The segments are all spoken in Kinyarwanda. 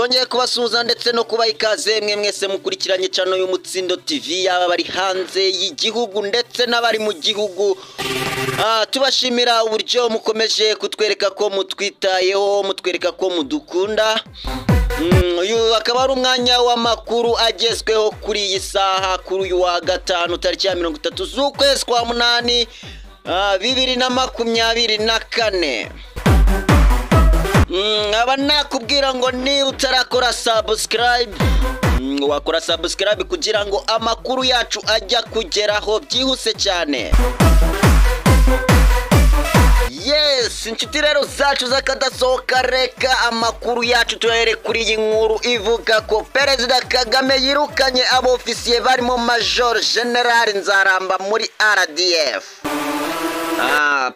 twongeye kubasuhuza ndetse no kubaha ikaze mwe mwese mukurikiranye channel y'Umutsindo TV yaba bari hanze y'igihugu ndetse n'abari mu gihugu. Tubashimira uburyo mukomeje kutwereka ko mutwitayeho, mutwereka ko mudukunda. Uyu akaba ari umwanya w'amakuru agezweho kuri iyi saha, kuri uyu wa gatanu tariki ya 30 z'ukwezi kwa munani 2024. Aba nakubwira ngo ni utarakora subscribe, wakora subscribe kugira ngo amakuru yacu ajya kugeraho byihuse cyane. Yes, inshuti rero zacu zakadasohoka, reka amakuru yacu tuhere kuri iyi nkuru ivuga ko Perezida Kagame yirukanye abofisiye barimo Major General Nzaramba muri RDF.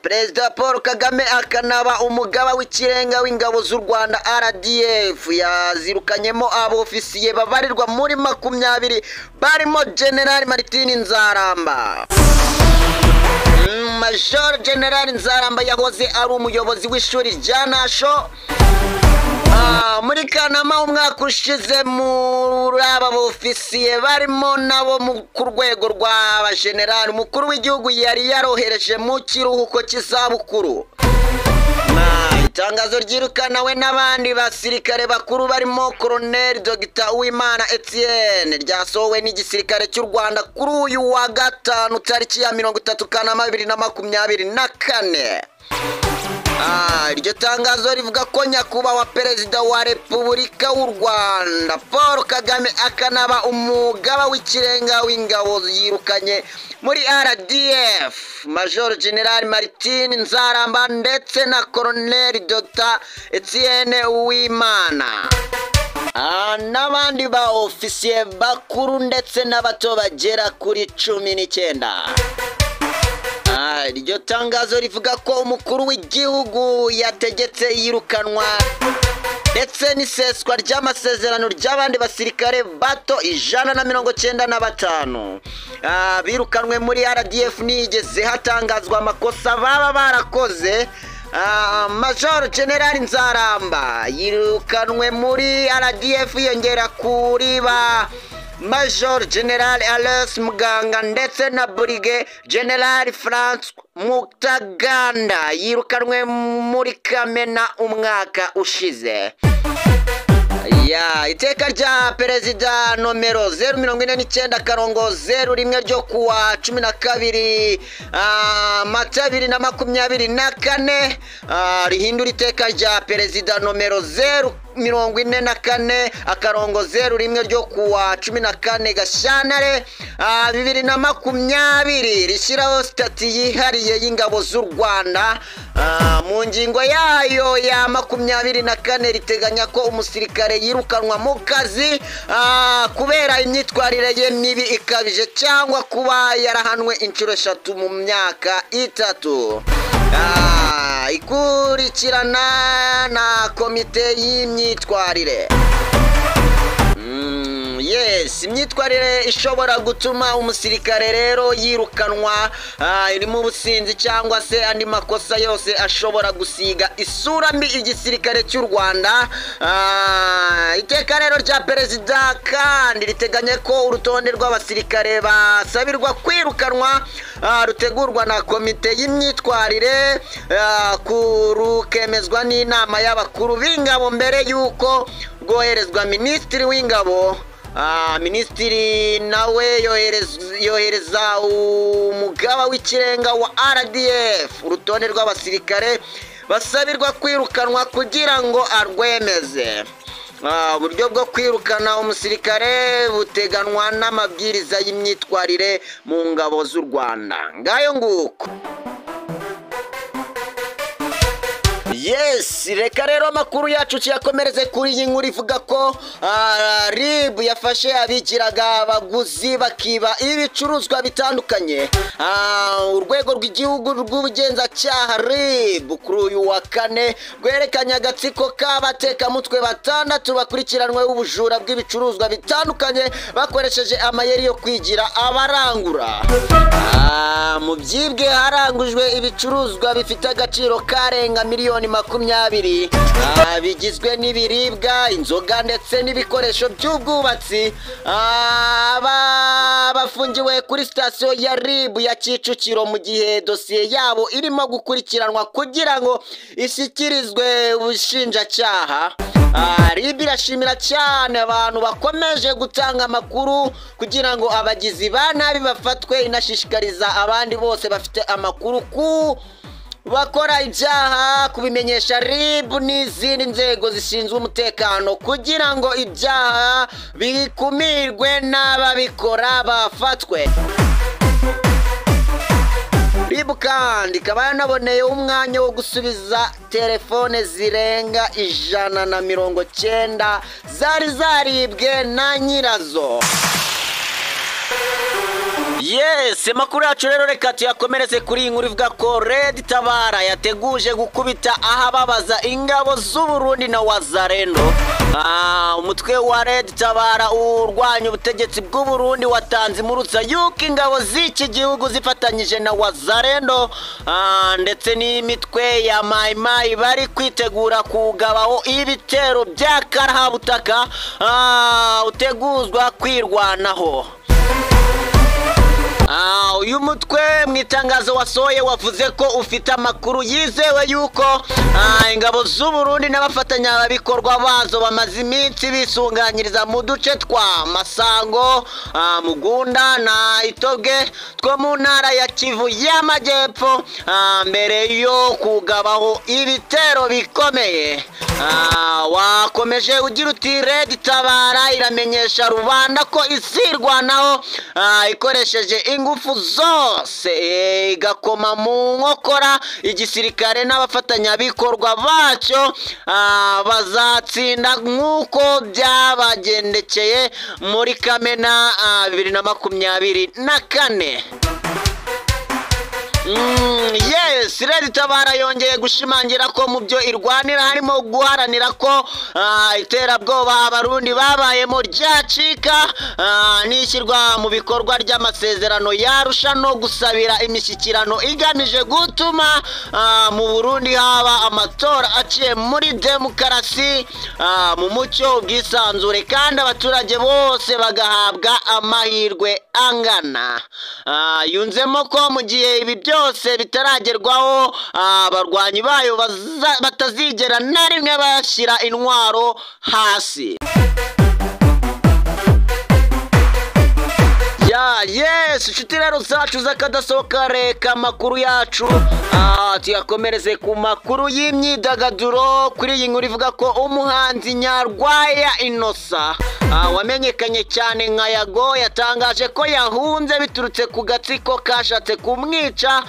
Perezida Paul Kagame akanaba umugaba w'ikirenga w'ingabo z'u Rwanda RDF yazirukanyemo abofisiye babarirwa muri 20 barimo General Martin Nzaramba. Major General Nzaramba yahoze ari umuyobozi w'ishuri rya Nasho muri Kanama umwaka ushize. Muri aba bofisiye barimo nabo ku rwego rw'abajenerali umukuru w'igihugu yari yarohereje mu kiruhuko cy'izabukuru. Itangazo ryirukanawe n'abandi basirikare bakuru barimo Colonel Dr. Uwimana Etienne ryasohowe n'igisirikare cy'u Rwanda kuri uyu wa gatanu tariki ya 30 Kanama 2024. Iryo tangazo rivuga ko nyakubahwa Perezida wa Repubulika y'u Rwanda Paul Kagame akanaba umugaba w'ikirenga w'ingabo yirukanye muri RDF Major General Martin Nzaramba ndetse na Colonel Dr. Etienne Uwimana n'abandi ba ofisiye bakuru ndetse n'abato bagera kuri 19. Iryo tangazo rivuga ko umukuru w'igihugu yategetse yirukanwa ndetse n'iseswa ry'amasezerano ry'abandi basirikare bato 195 birukanwe muri RDF. Nigeze hatangazwa amakosa baba barakoze. Major General Nzaramba yirukanwe muri RDF yongera kuri ba Major General Aloys Muganga ndetse na Brigadier General France Mutaganda yirukanwe muri Kamena umwaka ushize. Iteka rya Perezida nomero 049/01 ryo kuwa 12 Mata 2024 rihindura iteka rya Perezida nomero 044/01 ryo kuwa 14 Gashyantare 2020 rishyiraho stati yihariye y'ingabo z'u Rwanda. Mu ngingo yayo ya 24 riteganya ko umusirikare yirukanwa mu kazi kubera imyitwarire ye mibi ikabije cyangwa kuba yarahanwe inshuro 3 mu myaka 3. Ikurikirana na komite y'imyitwarire. Yes, imyitwarire ishobora gutuma umusirikare rero yirukanwa iri mu businzi cyangwa se andi makosa yose ashobora gusiga isura mbi igisirikare cy'u Rwanda. Iteka rero rya Perezida kandi riteganya ko urutonde rw'abasirikare basabirwa kwirukanwa rutegurwa na komite y'imyitwarire kurukemezwa n'inama y'abakuru b'ingabo mbere y'uko rwoherezwa Minisitiri w'Ingabo. Minisitiri nawe yohereza umugaba w'ikirenga wa RDF urutonde rw'abasirikare basabirwa kwirukanwa kugira ngo arwemeze. Uburyo bwo kwirukana umusirikare buteganwa n'amabwiriza y'imyitwarire mu ngabo z'u Rwanda. Ngayo nguko. Yes, reka rero amakuru yacu cyakomereze kuri iyi nkuru ivuga ko RIB yafashe abigiraga abaguzi bakiba ibicuruzwa bitandukanye. Urwego rw'igihugu rw'ubugenzacyaha RIB kuri uyu wa kane rwerekanye agatsiko k'abatekamutwe 6 bakurikiranwe ubujura bw'ibicuruzwa bitandukanye bakoresheje amayeri yo kwigira abarangura. Mu byibwe harangujwe ibicuruzwa bifite agaciro karenga miliyoni 2020 bigizwe n'ibiribwa, inzoga ndetse n'ibikoresho by'ubwubatsi. Bafungiwe kuri sitasiyo ya RIB ya Kicukiro mu gihe dosiye yabo irimo gukurikiranwa kugira ngo ishyikirizwe ubushinjacyaha. RIB irashimira cyane abantu bakomeje gutanga amakuru kugira ngo abagizi ba nabi bafatwe, inashishikariza abandi bose bafite amakuru ku bakora ibyaha kubimenyesha RIB n'izindi nzego zishinzwe umutekano kugira ngo ibyaha bikumirwe n'ababikora bafatwe. RIB kandi ikaba yanaboneye umwanya wo gusubiza telefone zirenga 190 zari zaribwe na nyirazo. Yes, makuru yacu rero reka tuyakomereze kuri iyi nkuru ivuga ko Red Tabara yateguje gukubita ahababaza ingabo z'u Burundi na Wazalendo. Umutwe wa Red Tabara urwanya ubutegetsi bw'u Burundi watanze impuruza yuko ingabo z'iki gihugu zifatanyije na Wazalendo ndetse n'imitwe ya Mai Mai bari kwitegura kugabaho ibitero bya karahabutaka uteguzwa kwirwanaho. Uyu mutwe mu itangazo wasohoye wavuze ko ufite amakuru yizewe yuko ingabo z'u Burundi n'abafatanyabikorwa bazo bamaze iminsi bisunganyiriza mu duce twa Masango, Mugunda na Itobwe two mu ntara ya Kivu y'Amajyepfo mbere yo kugabaho ibitero bikomeye. Wakomeje ugira uti Red Tabara iramenyesha rubanda ko isirwanaho ikoresheje ingufu zose igakoma mu nkokora igisirikare n'abafatanyabikorwa bacyo bazatsinda nk'uko byabagendekeye muri Kamena 2024. Yes, Red Tabara yongeye gushimangira ko mu byo irwanira harimo guharanira ko iterabwoba abarundi babayemo ryacika n'ishyirwa mu bikorwa ry'amasezerano yarusha no gusabira imishyikirano igamije gutuma mu Burundi haba amatora aciye muri demokarasi mu mucyo ubwisanzure kandi abaturage bose bagahabwa amahirwe angana. Yunzemo ko mu gihe ibi byose bitaragerwaho abarwanyi bayo batazigera na rimwe bashyira intwaro hasi. Yes, inshuti rero zacu z'akadasohoka reka amakuru yacu tuyakomereze ku makuru y'imyidagaduro kuri iyi nkuru ivuga ko umuhanzi Nyarwaya Innocent wamenyekanye cyane nka Yago yatangaje ko yahunze biturutse ku gatsiko kashatse kumwica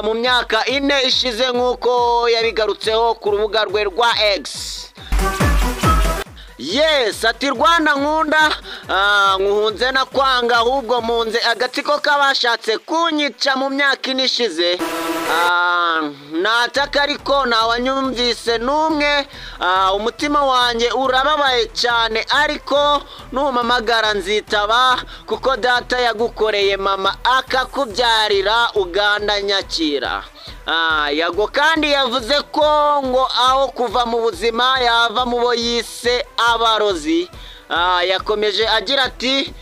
mu myaka 4 ishize nk'uko yabigarutseho ku rubuga rwe rwa X. Yes, ati Rwanda nkunda nkuhunze na kwanga ahubwo munze agatsiko kabashatse kunyica mu myaka 4 ishize. Nataka ariko nawanyumvise numwe umutima wanjye urababaye cyane ariko numamagara nzitaba kuko data yagukoreye mama akakubyarira Uganda nyakira. Yago kandi yavuze ko ngo aho kuva mu buzima yava mu bo yise abarozi. Yakomeje agira ati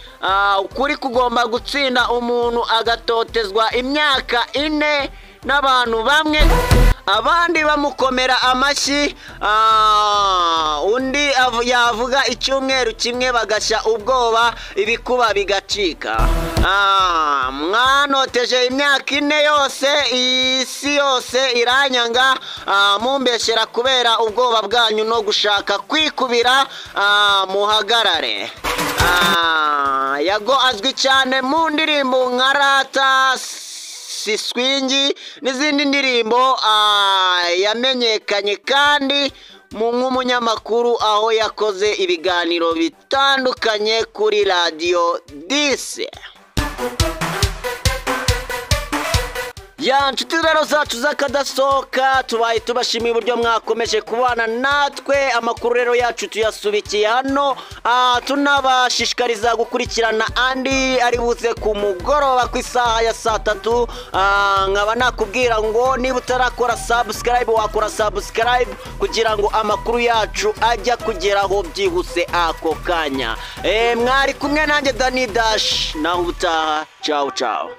ukuri kugomba gutsinda umuntu agatotezwa imyaka 4 n'abantu bamwe abandi bamukomera amashyi undi yavuga icyumweru kimwe bagashya ubwoba ibikuba bigacika. Mwanoteje imyaka 4 yose isi yose iranyanga mumbeshyera kubera ubwoba bwanyu no gushaka kwikubira muhagarare. Yago azwi cyane mu ndirimbo nka Rata Siswingi n'izindi ndirimbo yamenyekanye kandi nk'umunyamakuru aho yakoze ibiganiro bitandukanye kuri Radio 10. ya nshuti rero zacu z'akadasohoka tubaye tubashimiye uburyo mwakomeje kubana natwe. Amakuru rero yacu tuyasubikiye hano, tunabashishikariza gukurikirana andi ari buze ku mugoroba ku isaha ya 3. Nkaba nakubwira ngo niba utarakora subscribe wakora subscribe kugira ngo amakuru yacu ajya kugeraho byihuse ako kanya. Mwari kumwe nanjye Dani Dash, naho utaha. Ciao ciao.